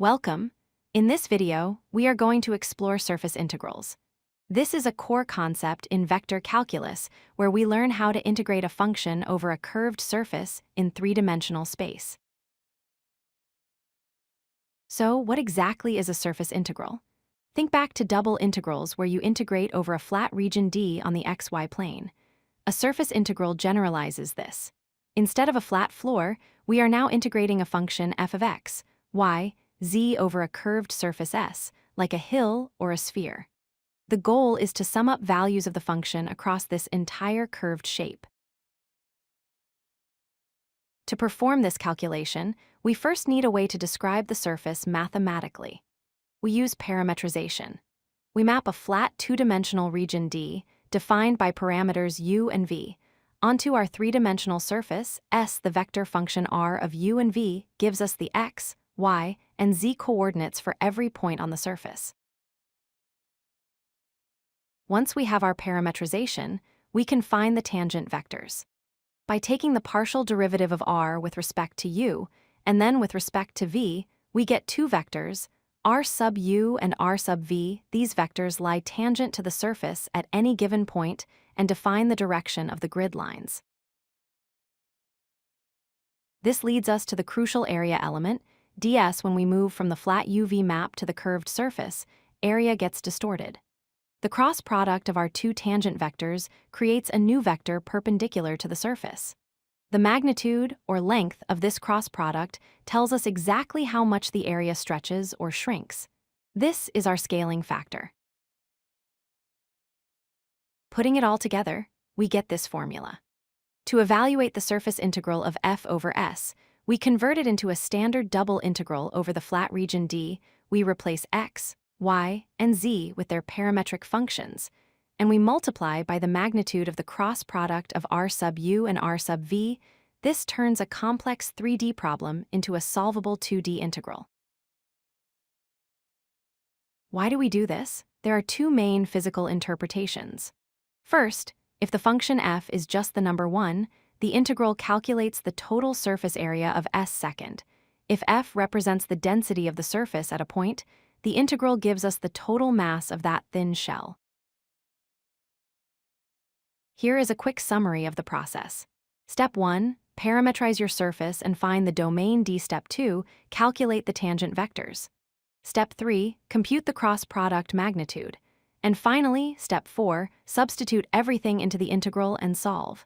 Welcome. In this video, we are going to explore surface integrals. This is a core concept in vector calculus where we learn how to integrate a function over a curved surface in three-dimensional space. So, what exactly is a surface integral? Think back to double integrals where you integrate over a flat region D on the xy plane. A surface integral generalizes this. Instead of a flat floor, we are now integrating a function f of x, y, z over a curved surface S, like a hill or a sphere. The goal is to sum up values of the function across this entire curved shape. To perform this calculation, we first need a way to describe the surface mathematically. We use parametrization. We map a flat two-dimensional region D, defined by parameters u and v, onto our three-dimensional surface S. The vector function r of u and v gives us the x, y, and z coordinates for every point on the surface. Once we have our parametrization, we can find the tangent vectors. By taking the partial derivative of r with respect to u, and then with respect to v, we get two vectors, r sub u and r sub v. These vectors lie tangent to the surface at any given point and define the direction of the grid lines. This leads us to the crucial area element, ds. When we move from the flat UV map to the curved surface, area gets distorted. The cross product of our two tangent vectors creates a new vector perpendicular to the surface. The magnitude, or length, of this cross product tells us exactly how much the area stretches or shrinks. This is our scaling factor. Putting it all together, we get this formula. To evaluate the surface integral of f over s, we convert it into a standard double integral over the flat region D. We replace x, y, and z with their parametric functions, and we multiply by the magnitude of the cross product of r sub u and r sub v. This turns a complex 3D problem into a solvable 2D integral. Why do we do this? There are two main physical interpretations. First, if the function f is just the number 1, the integral calculates the total surface area of S. Second, if f represents the density of the surface at a point, the integral gives us the total mass of that thin shell. Here is a quick summary of the process. Step 1, parametrize your surface and find the domain D. Step 2, calculate the tangent vectors. Step 3, compute the cross product magnitude. And finally, step 4, substitute everything into the integral and solve.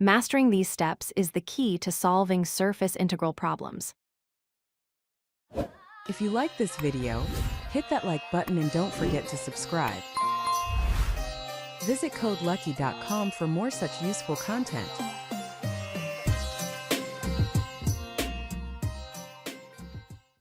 Mastering these steps is the key to solving surface integral problems. If you like this video, hit that like button and don't forget to subscribe. Visit codelucky.com for more such useful content.